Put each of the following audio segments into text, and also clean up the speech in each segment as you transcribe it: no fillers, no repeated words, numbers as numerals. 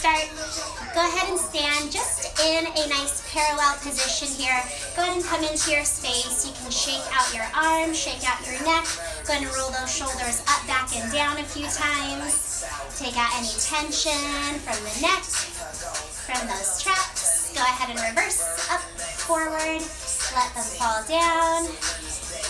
start, go ahead and stand just in a nice parallel position here. Go ahead and come into your space. You can shake out your arms, shake out your neck. Go ahead and roll those shoulders up, back, and down a few times. Take out any tension from the neck, from those traps. Go ahead and reverse, up, forward. Let them fall down.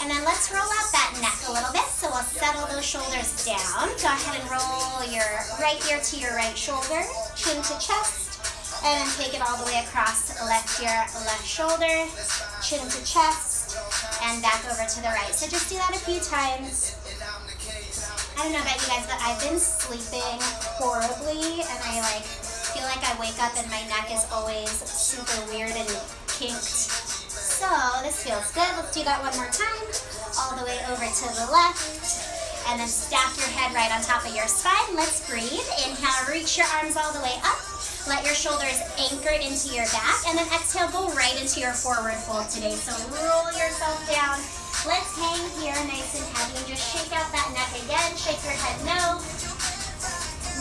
And then let's roll out that neck a little bit. So we'll settle those shoulders down. Go ahead and roll your right ear to your right shoulder, chin to chest, and then take it all the way across left ear, left shoulder, chin to chest, and back over to the right. So just do that a few times. I don't know about you guys, but I've been sleeping horribly, and I feel like I wake up and my neck is always super weird and kinked. So this feels good. Let's do that one more time. All the way over to the left. And then stack your head right on top of your spine. Let's breathe. Inhale, reach your arms all the way up. Let your shoulders anchor into your back. And then exhale, go right into your forward fold today. So roll yourself down. Let's hang here nice and heavy. And just shake out that neck again. Shake your head no.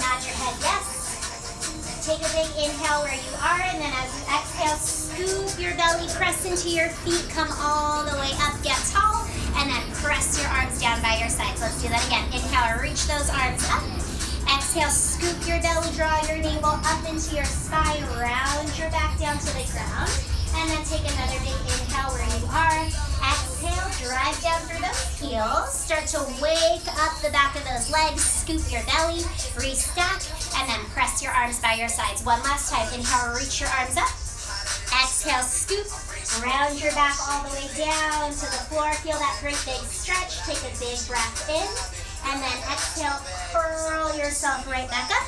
Nod your head yes. Take a big inhale where you are, and then as you exhale, scoop your belly, press into your feet, come all the way up, get tall, and then press your arms down by your sides. Let's do that again. Inhale, reach those arms up. Exhale, scoop your belly, draw your navel up into your spine, round your back down to the ground, and then take another big inhale where you are. Exhale, drive down through those heels. Start to wake up the back of those legs, scoop your belly, restack, and then press your arms by your sides. One last time. Inhale, reach your arms up. Exhale, scoop, round your back all the way down to the floor. Feel that great big stretch. Take a big breath in, and then exhale, curl yourself right back up.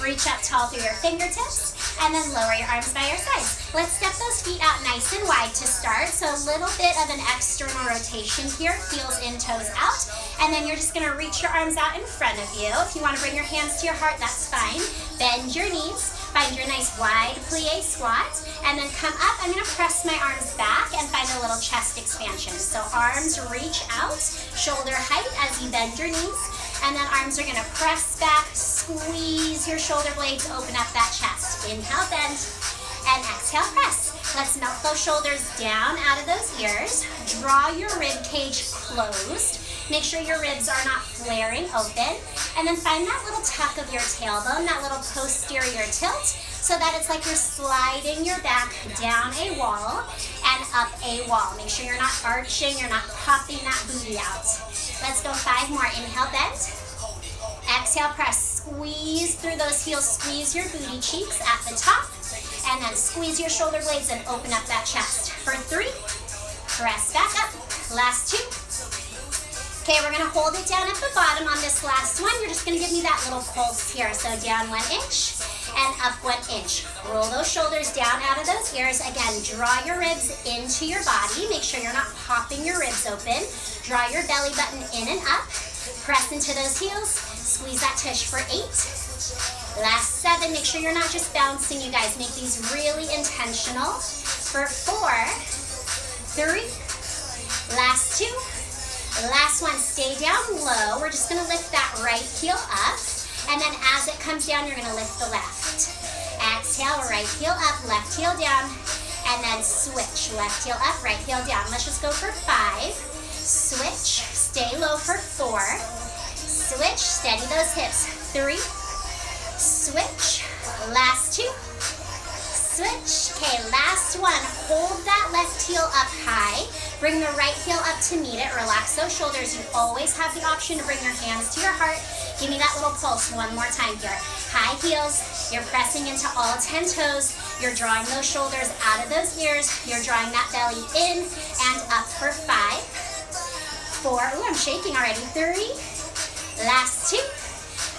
Reach up tall through your fingertips, and then lower your arms by your sides. Let's step those feet out nice and wide to start. So a little bit of an external rotation here, heels in, toes out. And then you're just gonna reach your arms out in front of you. If you wanna bring your hands to your heart, that's fine. Bend your knees, find your nice wide plie squat, and then come up. I'm gonna press my arms back and find a little chest expansion. So arms reach out, shoulder height as you bend your knees. And then arms are gonna press back, squeeze your shoulder blades, open up that chest. Inhale, bend, and exhale, press. Let's melt those shoulders down out of those ears. Draw your rib cage closed. Make sure your ribs are not flaring open. And then find that little tuck of your tailbone, that little posterior tilt, so that it's like you're sliding your back down a wall and up a wall. Make sure you're not arching, you're not popping that booty out. Let's go 5 more. Inhale, bend. Exhale, press. Squeeze through those heels. Squeeze your booty cheeks at the top. And then squeeze your shoulder blades and open up that chest. For 3, press back up. Last 2. Okay, we're gonna hold it down at the bottom on this last one. You're just gonna give me that little pulse here. So down 1 inch and up 1 inch. Roll those shoulders down out of those ears. Again, draw your ribs into your body. Make sure you're not popping your ribs open. Draw your belly button in and up. Press into those heels. Squeeze that tush for 8. Last 7. Make sure you're not just bouncing, you guys. Make these really intentional. For 4, 3, last 2. Last one, stay down low. We're just gonna lift that right heel up. And then as it comes down, you're gonna lift the left. Exhale, right heel up, left heel down. And then switch, left heel up, right heel down. Let's just go for 5. Switch, stay low for 4. Switch, steady those hips. 3. Switch, last 2. Switch. Okay, last one. Hold that left heel up high. Bring the right heel up to meet it. Relax those shoulders. You always have the option to bring your hands to your heart. Give me that little pulse one more time here. High heels. You're pressing into all 10 toes. You're drawing those shoulders out of those ears. You're drawing that belly in and up for 5, 4. Ooh, I'm shaking already. 3. Last 2.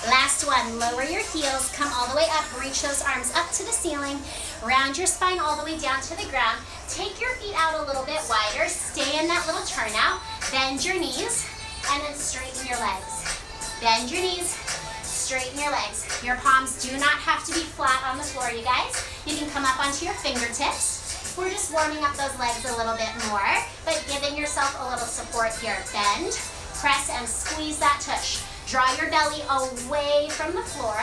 Last one, lower your heels, come all the way up, reach those arms up to the ceiling, round your spine all the way down to the ground. Take your feet out a little bit wider, stay in that little turnout, bend your knees, and then straighten your legs. Bend your knees, straighten your legs. Your palms do not have to be flat on the floor, you guys. You can come up onto your fingertips. We're just warming up those legs a little bit more, but giving yourself a little support here. Bend, press, and squeeze that tush. Draw your belly away from the floor.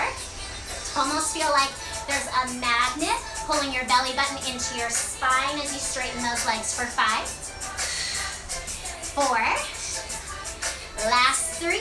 Almost feel like There's a magnet pulling your belly button into your spine as you straighten those legs for 5, 4, last 3,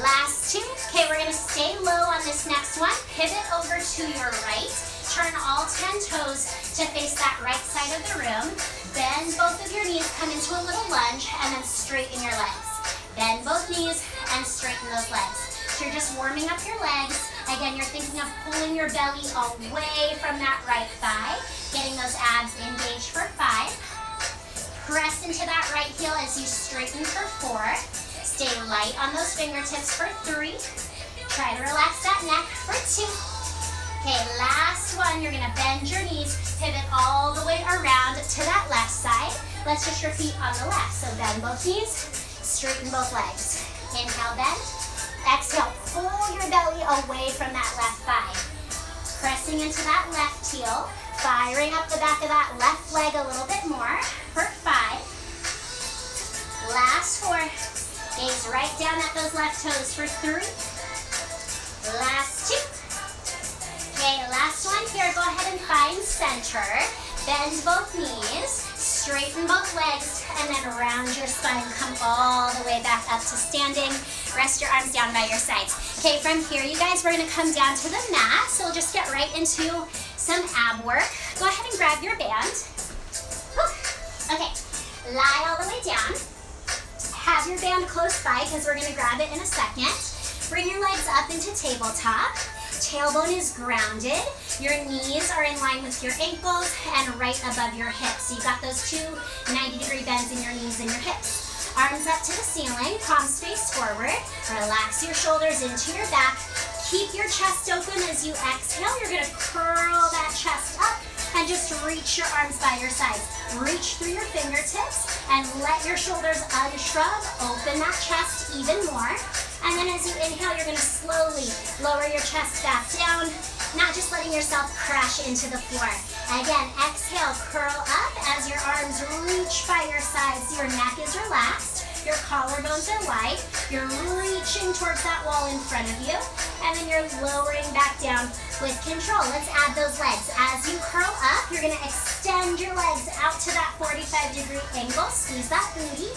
last 2. Okay, we're gonna stay low on this next one. Pivot over to your right. Turn all 10 toes to face that right side of the room. Bend both of your knees, come into a little lunge, and then straighten your legs. Bend both knees and straighten those legs. So you're just warming up your legs. Again, you're thinking of pulling your belly away from that right thigh, getting those abs engaged for 5. Press into that right heel as you straighten for 4. Stay light on those fingertips for 3. Try to relax that neck for 2. Okay, last one. You're gonna bend your knees, pivot all the way around to that left side. Let's just repeat on the left. So bend both knees, straighten both legs. Inhale, bend. Exhale, pull your belly away from that left thigh. Pressing into that left heel, firing up the back of that left leg a little bit more for 5. Last 4. Gaze right down at those left toes for 3. Last 2. Okay, last one here. Go ahead and find center. Bend both knees, straighten both legs, and then round your spine. Come all the way back up to standing. Rest your arms down by your sides. Okay, from here, you guys, we're gonna come down to the mat. So we'll just get right into some ab work. Go ahead and grab your band. Whew. Okay, lie all the way down. Have your band close by because we're gonna grab it in a second. Bring your legs up into tabletop. Tailbone is grounded. Your knees are in line with your ankles and right above your hips. So you've got those two 90-degree bends in your knees and your hips. Arms up to the ceiling, palms face forward. Relax your shoulders into your back. Keep your chest open as you exhale. You're gonna curl that chest up and just reach your arms by your sides. Reach through your fingertips and let your shoulders unshrug. Open that chest even more. And then as you inhale, you're gonna slowly lower your chest back down, not just letting yourself crash into the floor. Again, exhale, curl up as your arms reach by your sides. Your neck is relaxed, your collarbones are wide, you're reaching towards that wall in front of you, and then you're lowering back down with control. Let's add those legs. As you curl up, you're gonna extend your legs out to that 45-degree angle, squeeze that booty,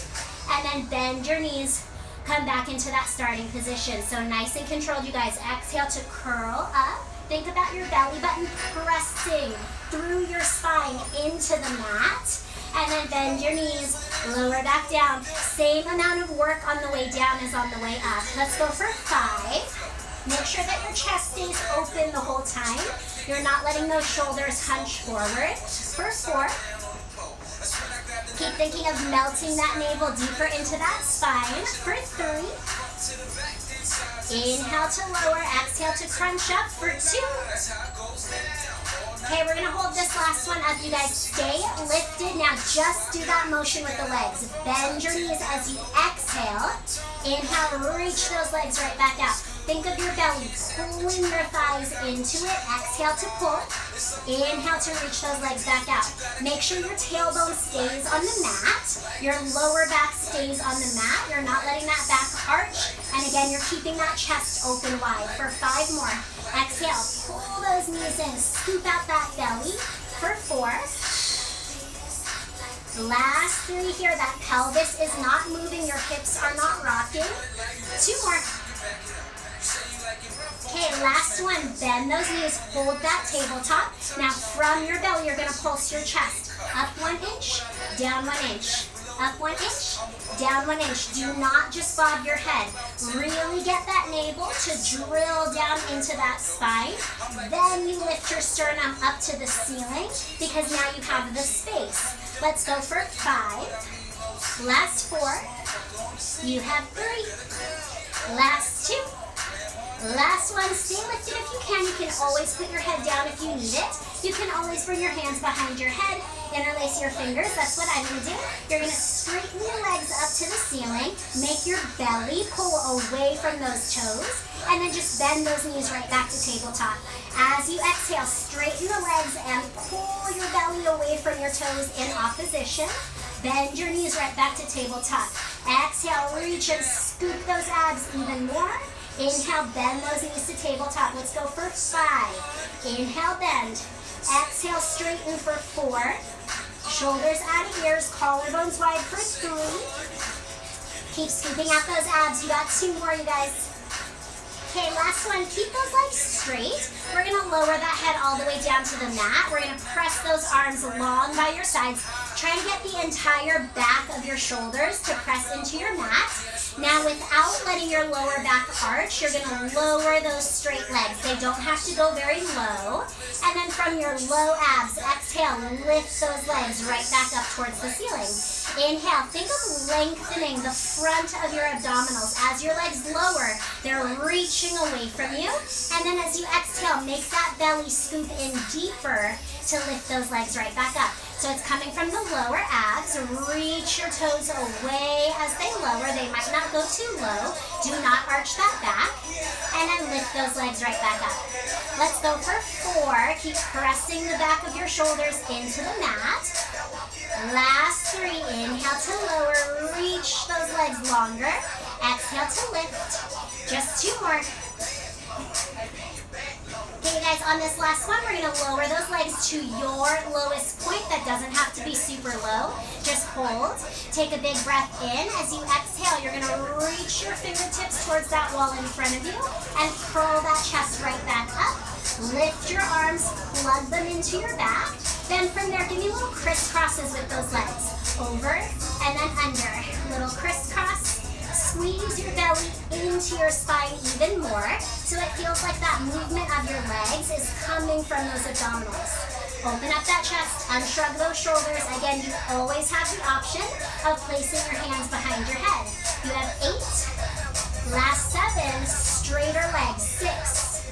and then bend your knees. Come back into that starting position. So nice and controlled, you guys. Exhale to curl up. Think about your belly button pressing through your spine into the mat. And then bend your knees, lower back down. Same amount of work on the way down as on the way up. Let's go for 5. Make sure that your chest stays open the whole time. You're not letting those shoulders hunch forward. For 4. Keep thinking of melting that navel deeper into that spine. For 3. Inhale to lower, exhale to crunch up for 2. Okay, we're gonna hold this last one up. You guys stay lifted. Now just do that motion with the legs. Bend your knees as you exhale. Inhale, reach those legs right back out. Think of your belly pulling your thighs into it. Exhale to pull. Inhale to reach those legs back out. Make sure your tailbone stays on the mat. Your lower back stays on the mat. You're not letting that back arch. And again, you're keeping that chest open wide. For 5 more. Exhale, pull those knees in. Scoop out that belly. For 4. Last 3 here. That pelvis is not moving. Your hips are not rocking. 2 more. Okay, last one. Bend those knees. Hold that tabletop. Now from your belly, you're going to pulse your chest. Up 1 inch, down 1 inch. Up 1 inch, down 1 inch. Do not just bob your head. Really get that navel to drill down into that spine. Then you lift your sternum up to the ceiling because now you have the space. Let's go for 5. Last 4. You have 3. Last 2. Last one, stay lifted if you can. You can always put your head down if you need it. You can always bring your hands behind your head, interlace your fingers. That's what I'm gonna do. You're gonna straighten your legs up to the ceiling, make your belly pull away from those toes, and then just bend those knees right back to tabletop. As you exhale, straighten the legs and pull your belly away from your toes in opposition. Bend your knees right back to tabletop. Exhale, reach and scoop those abs even more. Inhale, bend those knees to tabletop. Let's go for 5. Inhale, bend. Exhale, straighten for 4. Shoulders out of ears, collarbones wide for 3. Keep scooping out those abs. You got 2 more, you guys. Okay, last one. Keep those legs straight. We're going to lower that head all the way down to the mat. We're going to press those arms long by your sides. Try to get the entire back of your shoulders to press into your mat. Now, without letting your lower back arch, you're going to lower those straight legs. They don't have to go very low. And then from your low abs, exhale, lift those legs right back up towards the ceiling. Inhale, think of lengthening the front of your abdominals. As your legs lower, they're reaching away from you. And then as you exhale, make that belly scoop in deeper to lift those legs right back up. So it's coming from the lower abs. Reach your toes away as they lower. They might not go too low. Do not arch that back. And then lift those legs right back up. Let's go for 4. Keep pressing the back of your shoulders into the mat. Last 3. Inhale to lower. Reach those legs longer. Exhale to lift. Just 2 more. Okay, guys, on this last one, we're going to lower those legs to your lowest point. That doesn't have to be super low. Just hold. Take a big breath in. As you exhale, you're going to reach your fingertips towards that wall in front of you and curl that chest right back up. Lift your arms, plug them into your back. Then from there, give me little crisscrosses with those legs. Over and then under. Little crisscross. Squeeze your belly into your spine even more so it feels like that movement of your legs is coming from those abdominals. Open up that chest, unshrug those shoulders. Again, you always have the option of placing your hands behind your head. You have 8. Last 7, straighter legs. 6.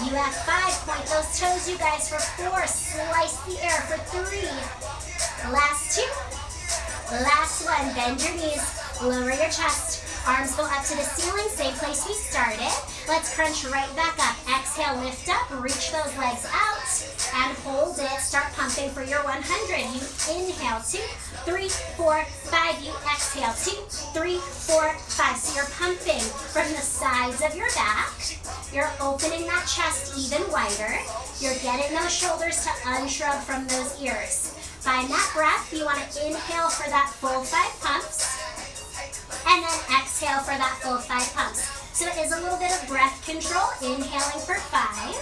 You have 5. Point those toes, you guys, for 4. Slice the air for 3. Last 2. Last 1. Bend your knees. Lower your chest. Arms go up to the ceiling, same place we started. Let's crunch right back up. Exhale, lift up, reach those legs out, and hold it. Start pumping for your 100. You inhale, 2, 3, 4, 5. You exhale, 2, 3, 4, 5. So you're pumping from the sides of your back. You're opening that chest even wider. You're getting those shoulders to unshrug from those ears. Find that breath. You want to inhale for that full 5 pumps. And then exhale for that full 5 pumps. So it is a little bit of breath control. Inhaling for 5.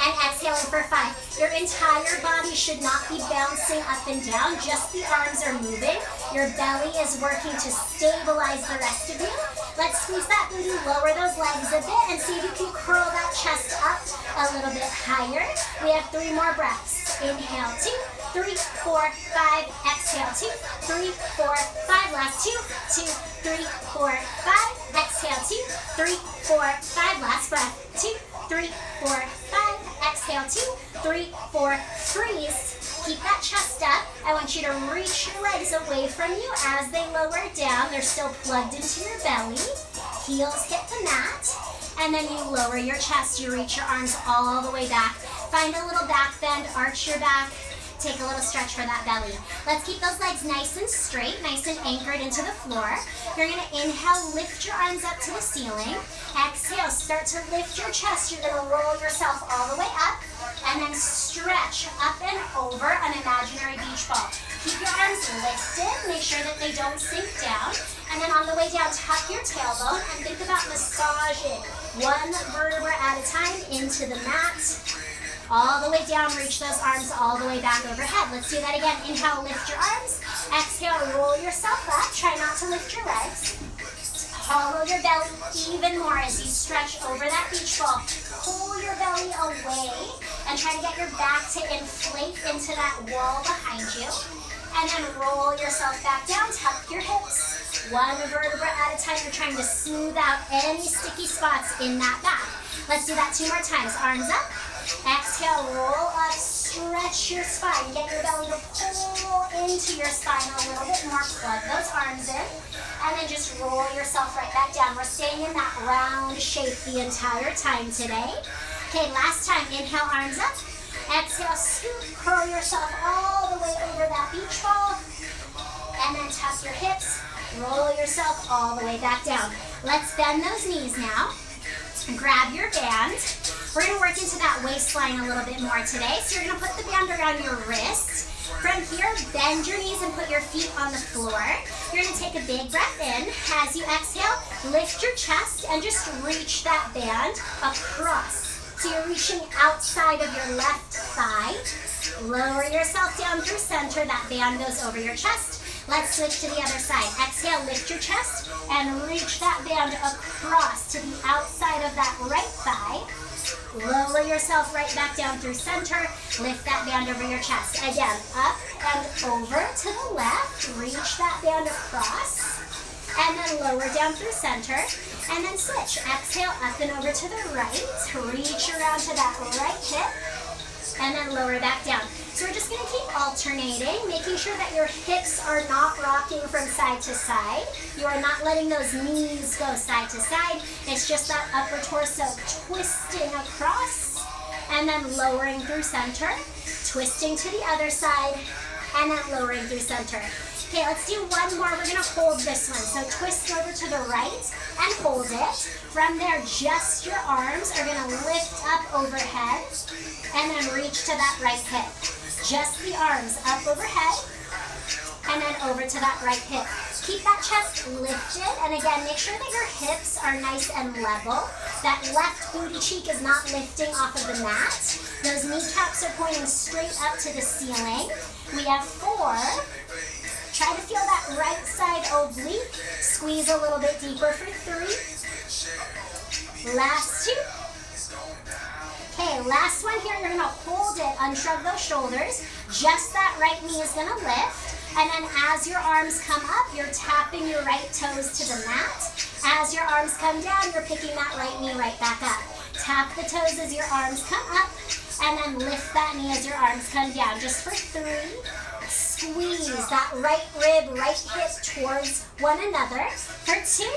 And exhaling for 5. Your entire body should not be bouncing up and down. Just the arms are moving. Your belly is working to stabilize the rest of you. Let's squeeze that booty, lower those legs a bit, and see if you can curl that chest up a little bit higher. We have 3 more breaths. Inhale, 2, 3, 4, 5. Exhale, 2, 3, 4, 5. Last 2, 2, 3, 4, 5. Exhale, 2, 3, 4, 5. Last breath. 2, 3, 4, 5. Exhale, 2, 3, 4. Freeze. Keep that chest up. I want you to reach your legs away from you as they lower down. They're still plugged into your belly. Heels hit the mat. And then you lower your chest. You reach your arms all the way back. Find a little back bend. Arch your back. Take a little stretch for that belly. Let's keep those legs nice and straight, nice and anchored into the floor. You're going to inhale, lift your arms up to the ceiling. Exhale, start to lift your chest. You're going to roll yourself all the way up and then stretch up and over an imaginary beach ball. Keep your arms lifted. Make sure that they don't sink down. And then on the way down, tuck your tailbone and think about massaging 1 vertebra at a time into the mat. All the way down, reach those arms all the way back overhead. Let's do that again. Inhale, lift your arms. Exhale, roll yourself up. Try not to lift your legs. Hollow your belly even more as you stretch over that beach ball. Pull your belly away and try to get your back to inflate into that wall behind you. And then roll yourself back down. Tuck your hips. 1 vertebra at a time. You're trying to smooth out any sticky spots in that back. Let's do that 2 more times. Arms up. Exhale, roll up, stretch your spine. Get your belly to pull into your spine a little bit more. Plug those arms in. And then just roll yourself right back down. We're staying in that round shape the entire time today. Okay, last time. Inhale, arms up. Exhale, scoop, curl yourself all the way over that beach ball. And then tuck your hips. Roll yourself all the way back down. Let's bend those knees now. Grab your band. We're gonna work into that waistline a little bit more today. So you're gonna put the band around your wrist. From here, bend your knees and put your feet on the floor. You're gonna take a big breath in. As you exhale, lift your chest and just reach that band across. So you're reaching outside of your left thigh. Lower yourself down through center. That band goes over your chest. Let's switch to the other side. Exhale, lift your chest and reach that band across to the outside of that right thigh. Lower yourself right back down through center. Lift that band over your chest. Again, up and over to the left. Reach that band across. And then lower down through center. And then switch. Exhale, up and over to the right. Reach around to that right hip. And then lower back down. So we're just going to keep alternating, making sure that your hips are not rocking from side to side. You are not letting those knees go side to side. It's just that upper torso twisting across and then lowering through center, twisting to the other side, and then lowering through center. Okay, let's do one more. We're going to hold this one. So twist over to the right and hold it. From there, just your arms are going to lift up overhead and then reach to that right hip. Just the arms up overhead and then over to that right hip. Keep that chest lifted, and again, make sure that your hips are nice and level. That left booty cheek is not lifting off of the mat. Those kneecaps are pointing straight up to the ceiling. We have 4. Try to feel that right side oblique. Squeeze a little bit deeper for 3. Last 2. Okay, last one here. You're going to hold it, unshrug those shoulders. Just that right knee is going to lift. And then as your arms come up, you're tapping your right toes to the mat. As your arms come down, you're picking that right knee right back up. Tap the toes as your arms come up. And then lift that knee as your arms come down. Just for 3. Squeeze that right rib, right hip towards one another. For 2.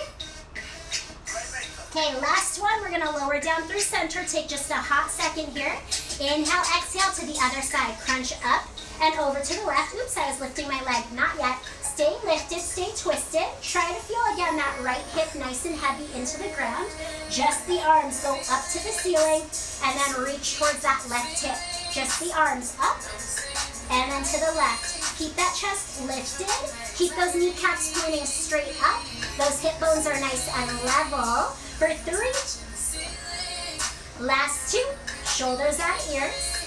Okay, last one. We're going to lower down through center. Take just a hot second here. Inhale, exhale to the other side. Crunch up and over to the left. Oops, I was lifting my leg. Not yet. Stay lifted, stay twisted. Try to feel again that right hip nice and heavy into the ground. Just the arms go up to the ceiling and then reach towards that left hip. Just the arms up and then to the left. Keep that chest lifted. Keep those kneecaps pointing straight up. Those hip bones are nice and level. For 3. Last 2. Shoulders at ears.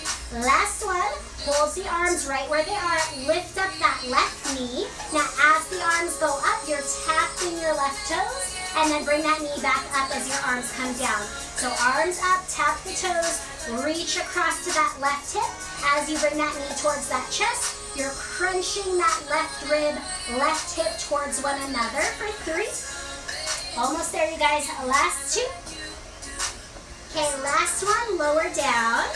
Last one. Hold the arms right where they are. Lift up that left knee. Now as the arms go up, you're tapping your left toes. And then bring that knee back up as your arms come down. So arms up, tap the toes, reach across to that left hip. As you bring that knee towards that chest, you're crunching that left rib, left hip towards one another for 3. Almost there, you guys. Last 2. Okay, last one. Lower down.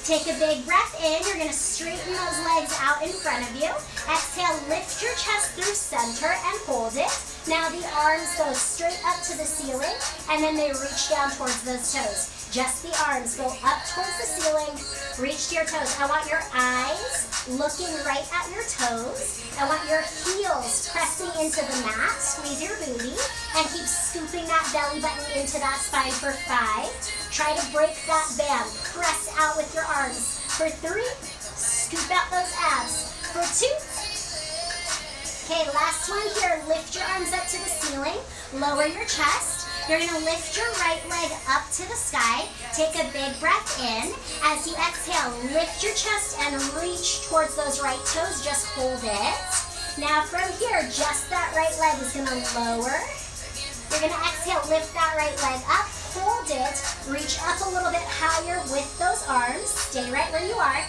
Take a big breath in. You're going to straighten those legs out in front of you. Exhale, lift your chest through center and hold it. Now the arms go straight up to the ceiling, and then they reach down towards those toes. Just the arms go up towards the ceiling, reach to your toes. I want your eyes looking right at your toes. I want your heels pressing into the mat. Squeeze your booty and keep scooping that belly button into that spine for 5. Try to break that band. Press out with your arms. For 3, scoop out those abs. For 2. Okay, last one here. Lift your arms up to the ceiling. Lower your chest. You're going to lift your right leg up to the sky. Take a big breath in. As you exhale, lift your chest and reach towards those right toes. Just hold it. Now from here, just that right leg is going to lower. You're going to exhale, lift that right leg up. Hold it. Reach up a little bit higher with those arms. Stay right where you are.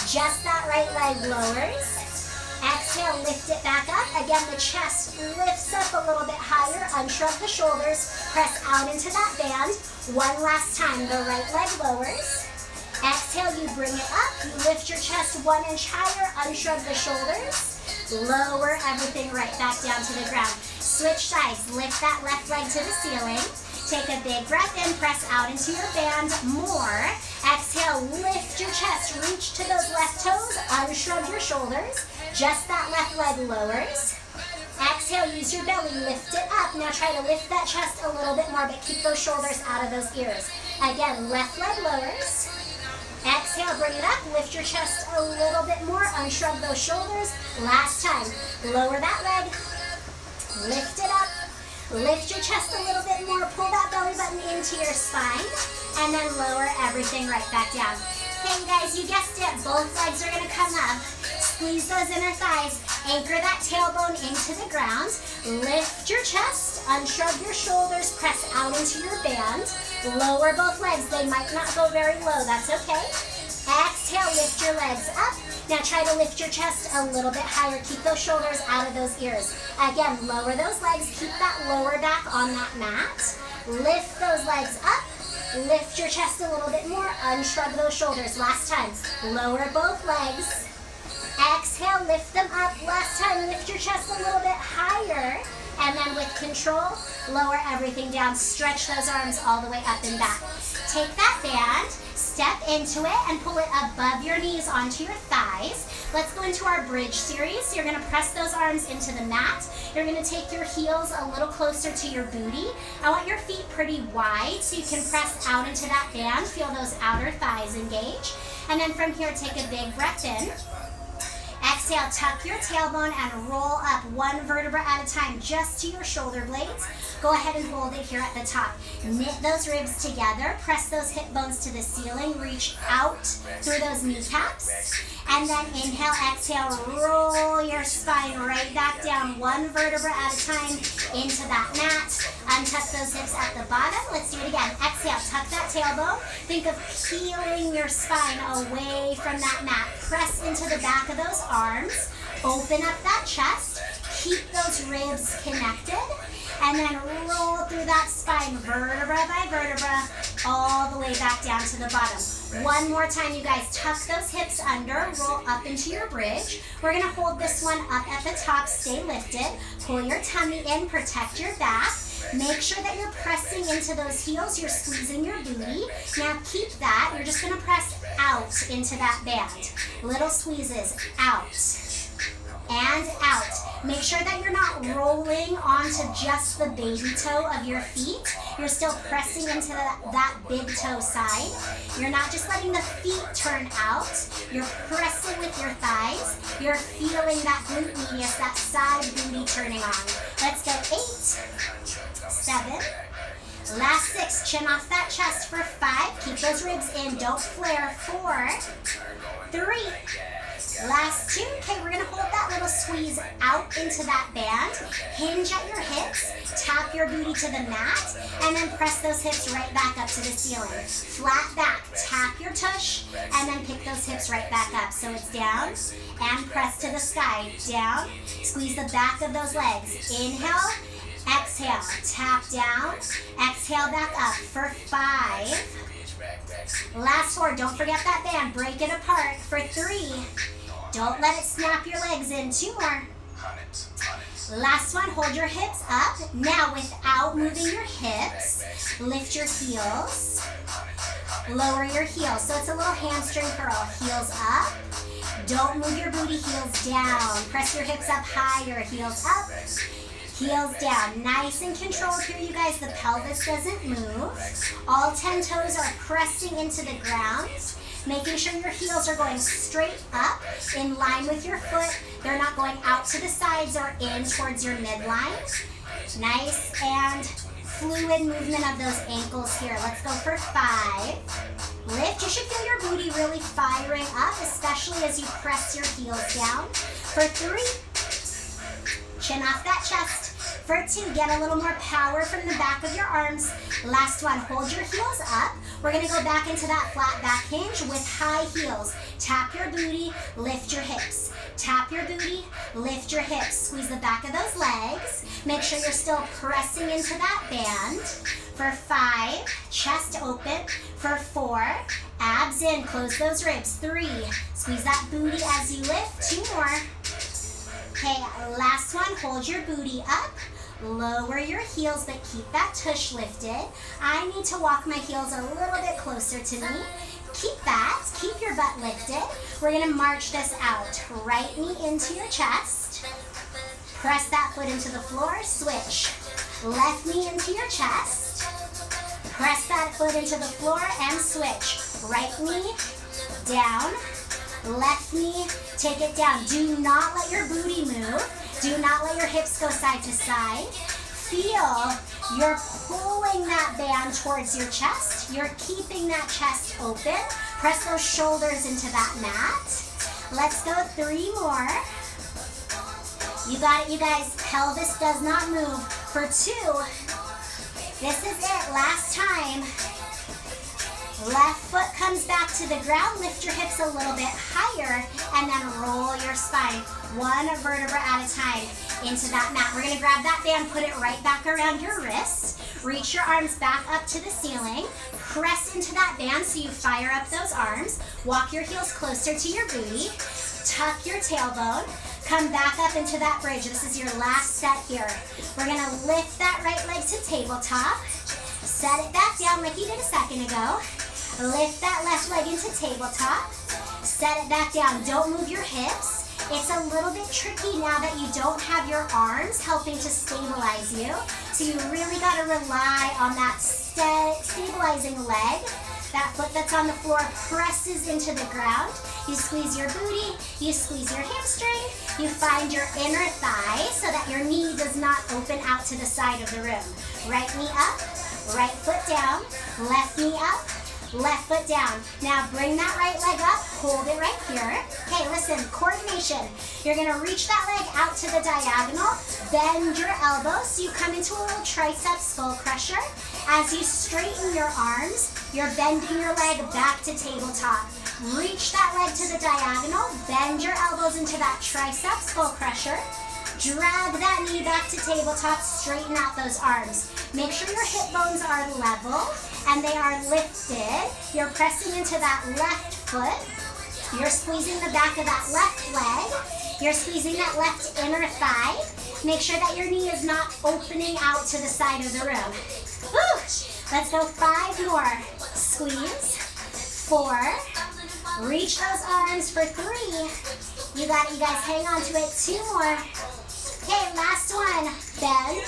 Just that right leg lowers. Exhale, lift it back up. Again, the chest lifts up a little bit higher. Unshrug the shoulders. Press out into that band. One last time. The right leg lowers. Exhale, you bring it up. You lift your chest 1 inch higher. Unshrug the shoulders. Lower everything right back down to the ground. Switch sides. Lift that left leg to the ceiling. Take a big breath in. Press out into your band. More. Exhale, lift your chest. Reach to those left toes. Unshrug your shoulders. Just that left leg lowers. Exhale, use your belly, lift it up. Now try to lift that chest a little bit more, but keep those shoulders out of those ears. Again, left leg lowers. Exhale, bring it up. Lift your chest a little bit more. Unshrug those shoulders. Last time. Lower that leg. Lift it up. Lift your chest a little bit more. Pull that belly button into your spine. And then lower everything right back down. Okay, you guys, you guessed it. Both legs are going to come up. Squeeze those inner thighs. Anchor that tailbone into the ground. Lift your chest. Unshrug your shoulders. Press out into your band. Lower both legs. They might not go very low. That's okay. Exhale, lift your legs up. Now try to lift your chest a little bit higher. Keep those shoulders out of those ears. Again, lower those legs. Keep that lower back on that mat. Lift those legs up. Lift your chest a little bit more. Unshrug those shoulders. Last time. Lower both legs. Exhale, lift them up. Last time, lift your chest a little bit higher. And then with control, lower everything down. Stretch those arms all the way up and back. Take that band, step into it, and pull it above your knees onto your thighs. Let's go into our bridge series. You're going to press those arms into the mat. You're going to take your heels a little closer to your booty. I want your feet pretty wide so you can press out into that band. Feel those outer thighs engage. And then from here, take a big breath in. Exhale, tuck your tailbone and roll up one vertebra at a time just to your shoulder blades. Go ahead and hold it here at the top. Knit those ribs together. Press those hip bones to the ceiling. Reach out through those kneecaps. And then inhale, exhale, roll your spine right back down one vertebra at a time into that mat. Untuck those hips at the bottom. Let's do it again. Exhale, tuck that tailbone. Think of peeling your spine away from that mat. Press into the back of those arms. Open up that chest. Keep those ribs connected. And then roll through that spine vertebra by vertebra all the way back down to the bottom. One more time, you guys. Tuck those hips under. Roll up into your bridge. We're going to hold this one up at the top. Stay lifted. Pull your tummy in. Protect your back. Make sure that you're pressing into those heels. You're squeezing your booty. Now keep that. You're just going to press out into that band. Little squeezes. Out. And out. Make sure that you're not rolling onto just the baby toe of your feet. You're still pressing into that big toe side. You're not just letting the feet turn out. You're pressing with your thighs. You're feeling that glute medius, that side booty turning on. Let's go. 8, 7, last 6. Chin off that chest for 5. Keep those ribs in. Don't flare. 4, 3, last 2. Okay, we're going to hold that little squeeze out into that band. Hinge at your hips. Tap your booty to the mat. And then press those hips right back up to the ceiling. Flat back. Tap your tush. And then pick those hips right back up. So it's down and press to the sky. Down. Squeeze the back of those legs. Inhale. Exhale. Tap down. Exhale back up for 5. Last 4. Don't forget that band. Break it apart for 3. Don't let it snap your legs in. 2 more. Last one. Hold your hips up. Now, without moving your hips, lift your heels. Lower your heels. So it's a little hamstring curl. Heels up. Don't move your booty. Heels down. Press your hips up higher. Heels up. Heels down. Nice and controlled here, you guys. The pelvis doesn't move. All 10 toes are pressing into the ground. Making sure your heels are going straight up in line with your foot. They're not going out to the sides or in towards your midline. Nice and fluid movement of those ankles here. Let's go for 5. Lift. You should feel your booty really firing up, especially as you press your heels down. For 3. Chin off that chest. For 2, get a little more power from the back of your arms. Last one, hold your heels up. We're going to go back into that flat back hinge with high heels. Tap your booty, lift your hips. Tap your booty, lift your hips. Squeeze the back of those legs. Make sure you're still pressing into that band. For 5, chest open. For 4, abs in, close those ribs. 3, squeeze that booty as you lift. 2 more. Okay, last one, hold your booty up. Lower your heels, but keep that tush lifted. I need to walk my heels a little bit closer to me. Keep that. Keep your butt lifted. We're going to march this out. Right knee into your chest. Press that foot into the floor. Switch. Left knee into your chest. Press that foot into the floor and switch. Right knee down, left knee, take it down. Do not let your booty move. Do not let your hips go side to side. Feel you're pulling that band towards your chest. You're keeping that chest open. Press those shoulders into that mat. Let's go 3 more. You got it, you guys. Pelvis does not move. For 2. This is it. Last time. Left foot comes back to the ground. Lift your hips a little bit higher and then roll your spine 1 vertebra at a time into that mat. We're gonna grab that band, put it right back around your wrist. Reach your arms back up to the ceiling. Press into that band so you fire up those arms. Walk your heels closer to your booty. Tuck your tailbone. Come back up into that bridge. This is your last set here. We're gonna lift that right leg to tabletop. Set it back down like you did a second ago. Lift that left leg into tabletop. Set it back down. Don't move your hips. It's a little bit tricky now that you don't have your arms helping to stabilize you. So you really got to rely on that stabilizing leg. That foot that's on the floor presses into the ground. You squeeze your booty, you squeeze your hamstring, you find your inner thigh so that your knee does not open out to the side of the room. Right knee up, right foot down, left knee up, left foot down. Now bring that right leg up, hold it right here. Okay, listen, coordination. You're gonna reach that leg out to the diagonal, bend your elbows so you come into a little tricep skull crusher. As you straighten your arms, you're bending your leg back to tabletop. Reach that leg to the diagonal, bend your elbows into that tricep skull crusher. Drag that knee back to tabletop, straighten out those arms. Make sure your hip bones are level and they are lifted. You're pressing into that left foot. You're squeezing the back of that left leg. You're squeezing that left inner thigh. Make sure that your knee is not opening out to the side of the room. Woo! Let's go 5 more. Squeeze. 4. Reach those arms for 3. You got it, you guys. Hang on to it. 2 more. Okay, last one. Bend.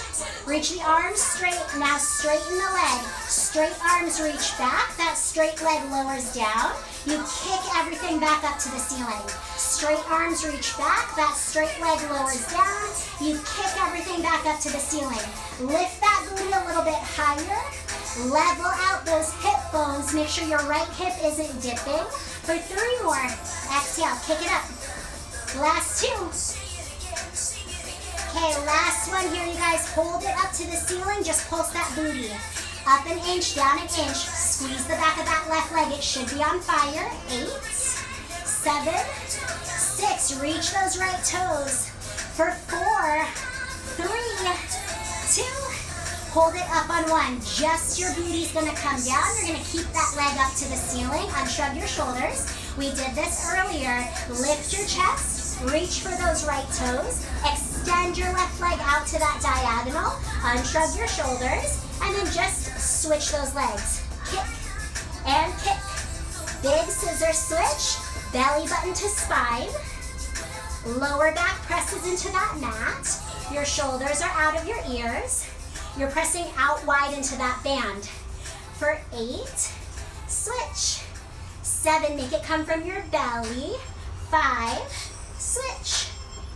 Reach the arms straight. Now straighten the leg. Straight arms reach back. That straight leg lowers down. You kick everything back up to the ceiling. Straight arms reach back. That straight leg lowers down. You kick everything back up to the ceiling. Lift that booty a little bit higher. Level out those hip bones. Make sure your right hip isn't dipping. For 3 more. Exhale, kick it up. Last 2. Okay, last one here, you guys. Hold it up to the ceiling. Just pulse that booty. Up an inch, down an inch. Squeeze the back of that left leg. It should be on fire. 8, 7, 6. Reach those right toes. For 4, 3, 2. Hold it up on 1. Just your booty's gonna come down. You're gonna keep that leg up to the ceiling. Unshrug your shoulders. We did this earlier. Lift your chest. Reach for those right toes. Extend your left leg out to that diagonal. Unshrug your shoulders. And then just switch those legs. Kick and kick. Big scissor switch. Belly button to spine. Lower back presses into that mat. Your shoulders are out of your ears. You're pressing out wide into that band. For 8, switch. 7, make it come from your belly. 5, switch.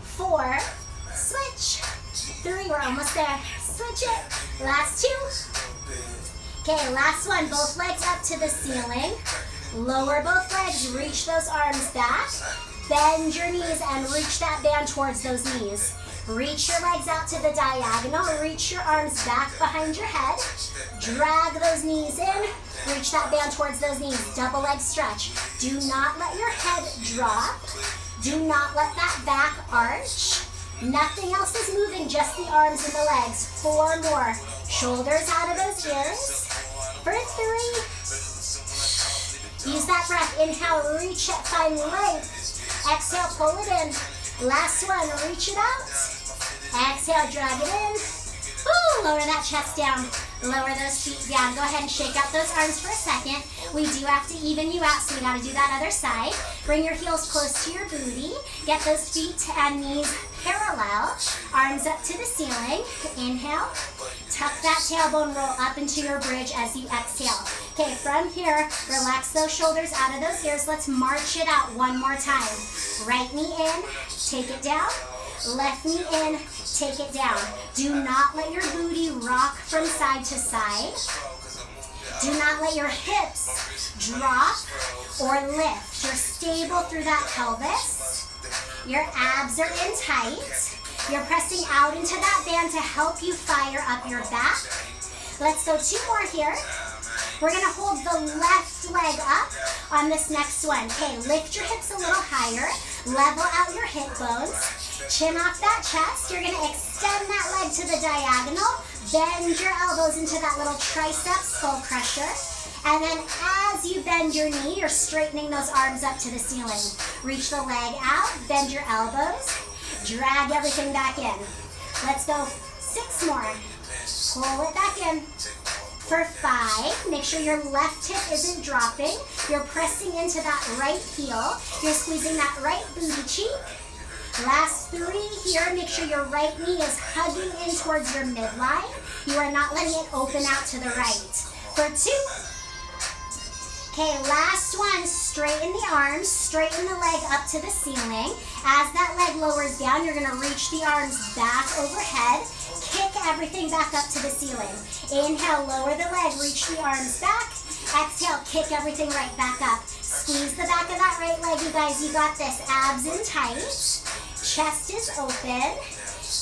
4, switch. 3, we're almost there. Switch it. Last 2. Okay, last one. Both legs up to the ceiling. Lower both legs. Reach those arms back. Bend your knees and reach that band towards those knees. Reach your legs out to the diagonal. Reach your arms back behind your head. Drag those knees in. Reach that band towards those knees. Double leg stretch. Do not let your head drop. Do not let that back arch. Nothing else is moving, just the arms and the legs. 4 more. Shoulders out of those ears. For 3. Use that breath. Inhale, reach it, find length. Exhale, pull it in. Last one, reach it out. Exhale, drag it in. Woo, lower that chest down. Lower those feet down. Go ahead and shake out those arms for a second. We do have to even you out, so we gotta do that other side. Bring your heels close to your booty. Get those feet and knees parallel. Arms up to the ceiling. Inhale. Tuck that tailbone, roll up into your bridge as you exhale. Okay, from here, relax those shoulders out of those ears. Let's march it out one more time. Right knee in, take it down. Left knee in, take it down. Do not let your booty rock from side to side. Do not let your hips drop or lift. You're stable through that pelvis. Your abs are in tight. You're pressing out into that band to help you fire up your back. Let's go 2 more here. We're gonna hold the left leg up on this next one. Okay, lift your hips a little higher. Level out your hip bones. Chin off that chest. You're gonna extend that leg to the diagonal. Bend your elbows into that little tricep skull crusher. And then as you bend your knee, you're straightening those arms up to the ceiling. Reach the leg out, bend your elbows. Drag everything back in. Let's go 6 more. Pull it back in. For 5, make sure your left hip isn't dropping. You're pressing into that right heel. You're squeezing that right booty cheek. Last 3 here, make sure your right knee is hugging in towards your midline. You are not letting it open out to the right. For 2. Okay, last one, straighten the arms, straighten the leg up to the ceiling. As that leg lowers down, you're gonna reach the arms back overhead, kick everything back up to the ceiling. Inhale, lower the leg, reach the arms back. Exhale, kick everything right back up. Squeeze the back of that right leg, you guys, you got this. Abs in tight, chest is open.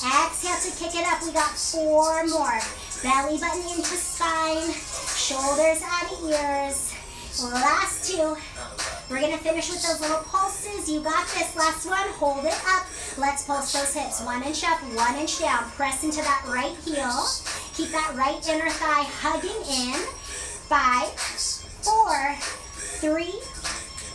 Exhale to kick it up, we got 4 more. Belly button into spine, shoulders out of ears. Last 2. We're gonna finish with those little pulses. You got this. Last one, hold it up. Let's pulse those hips. 1 inch up, 1 inch down. Press into that right heel. Keep that right inner thigh hugging in. 5, 4, 3,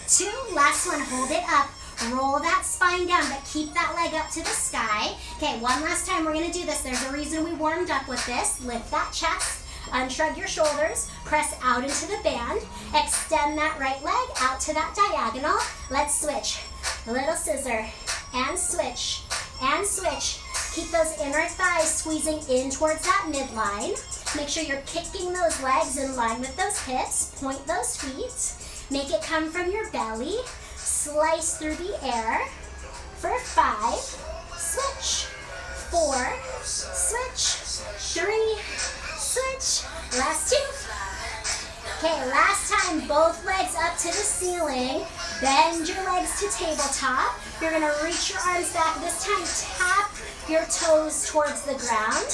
2. Last one, hold it up. Roll that spine down, but keep that leg up to the sky. Okay, one last time we're gonna do this. There's a reason we warmed up with this. Lift that chest. Unshrug your shoulders, press out into the band, extend that right leg out to that diagonal. Let's switch. Little scissor, and switch, and switch. Keep those inner thighs squeezing in towards that midline. Make sure you're kicking those legs in line with those hips. Point those feet. Make it come from your belly. Slice through the air. For 5, switch. 4, switch. 3, switch. Last 2. Okay, last time, both legs up to the ceiling. Bend your legs to tabletop. You're gonna reach your arms back. This time, tap your toes towards the ground.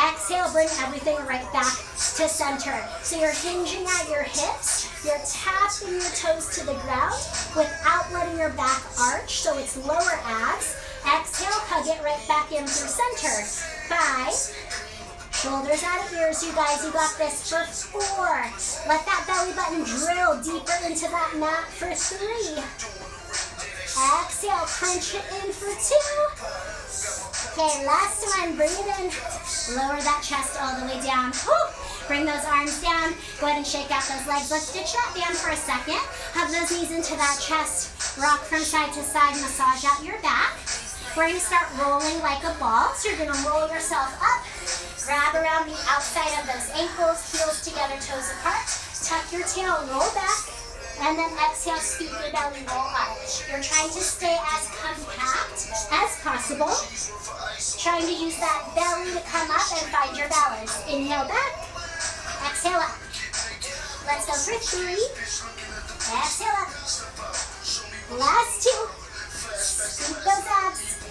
Exhale, bring everything right back to center. So you're hinging at your hips. You're tapping your toes to the ground without letting your back arch, so it's lower abs. Exhale, hug it right back in through center. 5. Shoulders out of ears, you guys, you got this. For 4, let that belly button drill deeper into that mat. For 3, exhale, crunch it in. For 2. Okay, last one, bring it in. Lower that chest all the way down. Whew. Bring those arms down. Go ahead and shake out those legs. Let's stitch that band for a second. Hug those knees into that chest. Rock from side to side, massage out your back. We're gonna start rolling like a ball. So you're gonna roll yourself up. Grab around the outside of those ankles, heels together, toes apart. Tuck your tail, roll back, and then exhale, scoop your belly, roll up. You're trying to stay as compact as possible. Trying to use that belly to come up and find your balance. Inhale back, exhale up. Let's go for 3. Exhale up. Last 2. Scoop those abs.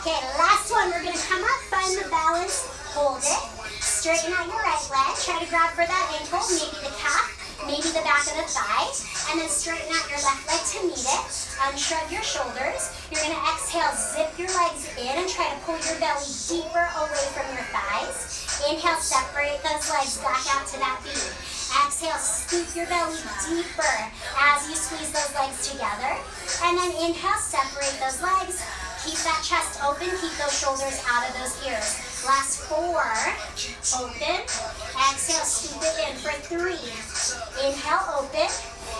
Okay, last one. We're gonna come up, find the balance. Hold it. Straighten out your right leg. Try to grab for that ankle, maybe the calf, maybe the back of the thigh. And then straighten out your left leg to meet it. Unshrug your shoulders. You're going to exhale, zip your legs in and try to pull your belly deeper away from your thighs. Inhale, separate those legs back out to that V. Exhale, scoop your belly deeper as you squeeze those legs together. And then inhale, separate those legs. Keep that chest open, keep those shoulders out of those ears. Last 4, open. Exhale, scoop it in for 3. Inhale, open.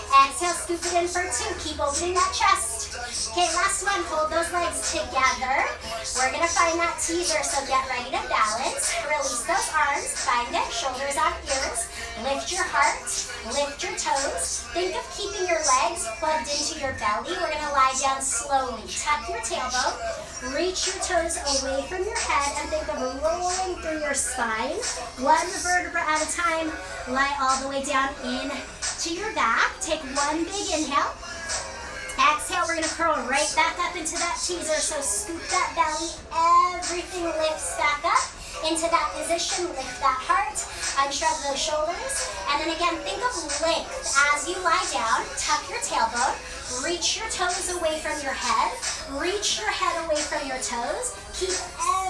Exhale, scoop it in for 2. Keep opening that chest. Okay, last one. Hold those legs together. We're going to find that teaser, so get ready to balance. Release those arms. Find it. Shoulders on ears. Lift your heart. Lift your toes. Think of keeping your legs plugged into your belly. We're going to lie down slowly. Tuck your tailbone. Reach your toes away from your head and think of rolling through your spine. One vertebra at a time. Lie all the way down in to your back. Take one big inhale. Exhale, we're gonna curl right back up into that teaser. So scoop that belly, everything lifts back up into that position. Lift that heart, unshrug those shoulders. And then again, think of length. As you lie down, tuck your tailbone, reach your toes away from your head, reach your head away from your toes. Keep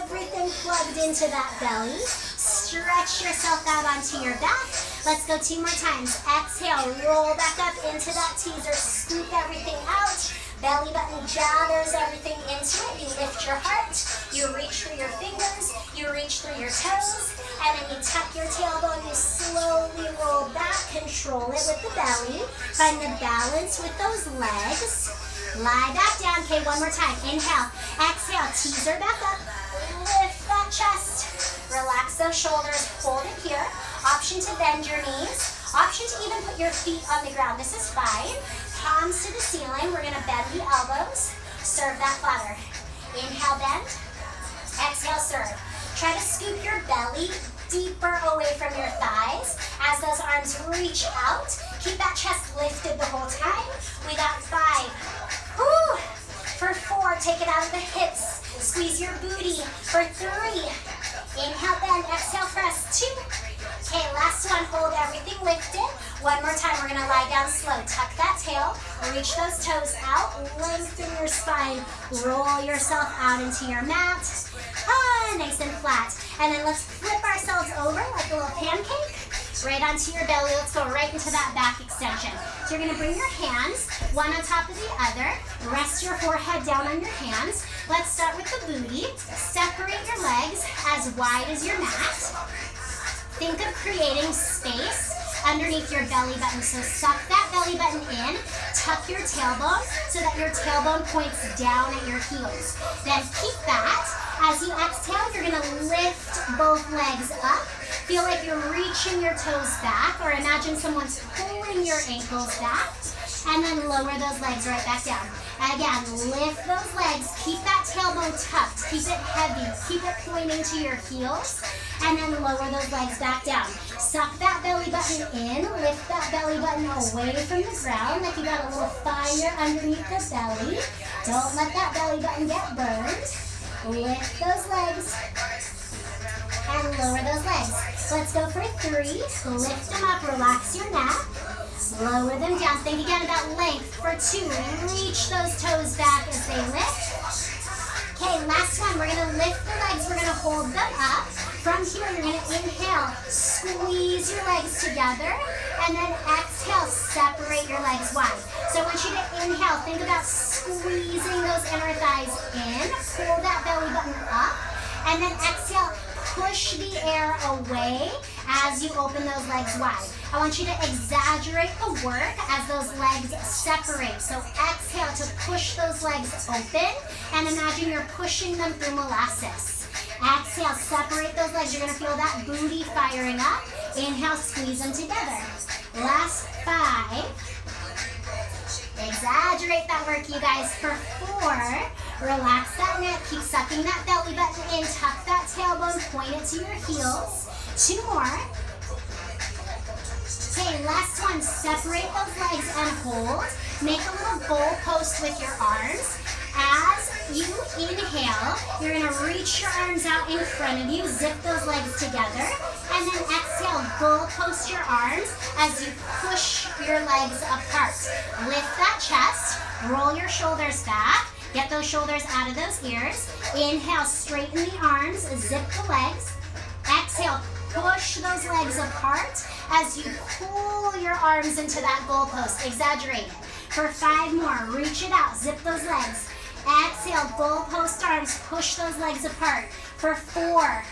everything plugged into that belly. Stretch yourself out onto your back. Let's go 2 more times. Exhale, roll back up into that teaser. Scoop everything out. Belly button gathers everything into it. You lift your heart. You reach through your fingers. You reach through your toes. And then you tuck your tailbone. You slowly roll back. Control it with the belly. Find the balance with those legs. Lie back down. Okay, one more time. Inhale. Exhale. Teaser back up. Lift that chest. Relax those shoulders. Hold it here. Option to bend your knees. Option to even put your feet on the ground. This is fine. Palms to the ceiling. We're going to bend the elbows. Serve that platter. Inhale, bend. Exhale, serve. Try to scoop your belly deeper away from your thighs as those arms reach out. Keep that chest lifted the whole time. We got 5. Woo! For 4, take it out of the hips. Squeeze your booty. For 3, inhale, bend. Exhale, press. 2. Okay, last one. Hold everything lifted. One more time. We're going to lie down slow. Tuck that tail. Reach those toes out. Lengthen your spine. Roll yourself out into your mat. Nice and flat. And then let's flip ourselves over like a little pancake. Right onto your belly. Let's go right into that back extension. So you're going to bring your hands one on top of the other. Rest your forehead down on your hands. Let's start with the booty. Separate your legs as wide as your mat. Think of creating space underneath your belly button. So suck that belly button in, tuck your tailbone so that your tailbone points down at your heels. Then keep that. As you exhale, you're going to lift both legs up. Feel like you're reaching your toes back, or imagine someone's pulling your ankles back. And then lower those legs right back down. Again, lift those legs. Keep that tailbone tucked. Keep it heavy. Keep it pointing to your heels. And then lower those legs back down. Suck that belly button in. Lift that belly button away from the ground like you got a little fire underneath the belly. Don't let that belly button get burned. Lift those legs. And lower those legs. Let's go for 3. Lift them up. Relax your neck. Lower them down. Think again about length. For 2, reach those toes back as they lift. Okay, last one. We're going to lift the legs. We're going to hold them up. From here, you're going to inhale. Squeeze your legs together. And then exhale. Separate your legs wide. So I want you to inhale. Think about squeezing those inner thighs in. Pull that belly button up. And then exhale. Push the air away as you open those legs wide. I want you to exaggerate the work as those legs separate. So exhale to push those legs open and imagine you're pushing them through molasses. Exhale, separate those legs. You're going to feel that booty firing up. Inhale, squeeze them together. Last 5. Exaggerate that work, you guys. For 4, relax that neck. Keep sucking that belly button in. Tuck that tailbone. Point it to your heels. 2 more. Okay, last one. Separate those legs and hold. Make a little goal post with your arms. As you inhale, you're going to reach your arms out in front of you. Zip those legs together. And then exhale, goal post your arms as you push your legs apart. Lift that chest. Roll your shoulders back. Get those shoulders out of those ears. Inhale, straighten the arms. Zip the legs. Exhale, push those legs apart as you pull your arms into that goal post. Exaggerate it. For 5 more, reach it out. Zip those legs. Exhale, goal post arms. Push those legs apart. For 4.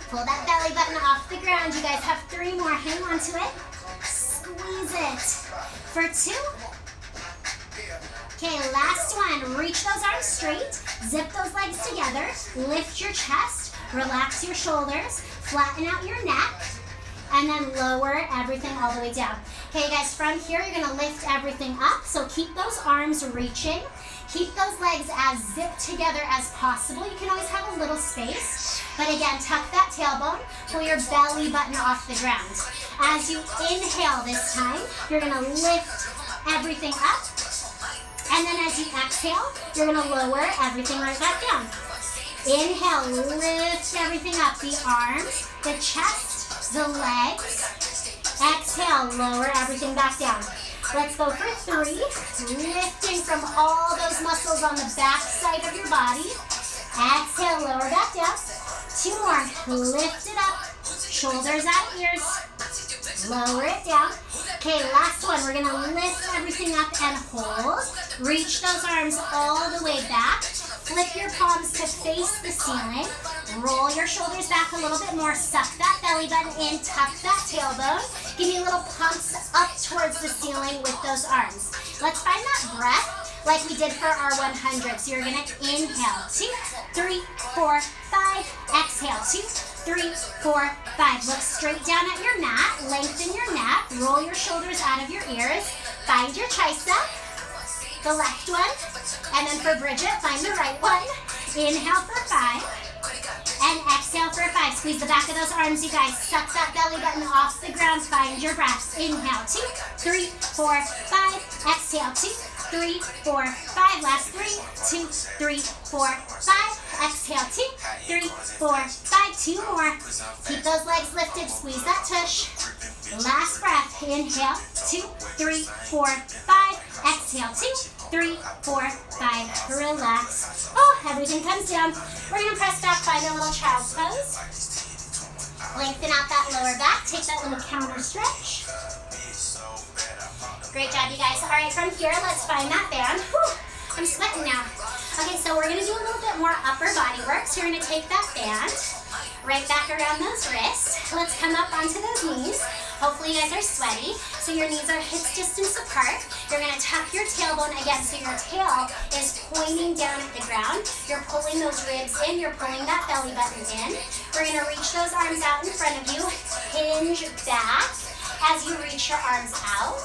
Pull that belly button off the ground. You guys have 3 more. Hang on to it. Squeeze it. for 2. Okay, last one. Reach those arms straight. Zip those legs together. Lift your chest. Relax your shoulders. Flatten out your neck. And then lower everything all the way down. Okay, guys, from here, you're gonna lift everything up. So keep those arms reaching. Keep those legs as zipped together as possible. You can always have a little space. But again, tuck that tailbone. Pull your belly button off the ground. As you inhale this time, you're gonna lift everything up. And then as you exhale, you're gonna lower everything right back down. Inhale, lift everything up. The arms, the chest, the legs. Exhale, lower everything back down. Let's go for 3. Lifting from all those muscles on the back side of your body. Exhale, lower back down. 2 more. Lift it up. Shoulders at ears. Lower it down. Okay, last one. We're gonna lift everything up and hold. Reach those arms all the way back. Flip your palms to face the ceiling. Roll your shoulders back a little bit more. Suck that belly button in. Tuck that tailbone. Give me little pumps up towards the ceiling with those arms. Let's find that breath like we did for our 100. So you're gonna inhale. 2, 3, 4, 5. Exhale. 2, 3, 4, 5. Look straight down at your mat. Lengthen your neck. Roll your shoulders out of your ears. Find your tricep. The left one. And then for Bridget, find the right one. Inhale for 5. And exhale for 5. Squeeze the back of those arms, you guys. Suck that belly button off the ground. Find your breath. Inhale. 2, 3, 4, 5. Exhale. 2, 3, 4, 5. Last 3. 2, 3, 4, 5. Exhale. 2, 3, 4, 5. 2 more. Keep those legs lifted. Squeeze that tush. Last breath. Inhale. 2, 3, 4, 5. Exhale. 2, 3, 4, 5. Relax. Oh, everything comes down. We're going to press back, find a little child's pose. Lengthen out that lower back. Take that little counter stretch. Great job, you guys. All right, from here, let's find that band. Whew, I'm sweating now. Okay, so we're going to do a little bit more upper body work. So you're going to take that band right back around those wrists. Let's come up onto those knees. Hopefully you guys are sweaty. So your knees are hips distance apart. You're gonna tuck your tailbone again so your tail is pointing down at the ground. You're pulling those ribs in, you're pulling that belly button in. We're gonna reach those arms out in front of you. Hinge back as you reach your arms out.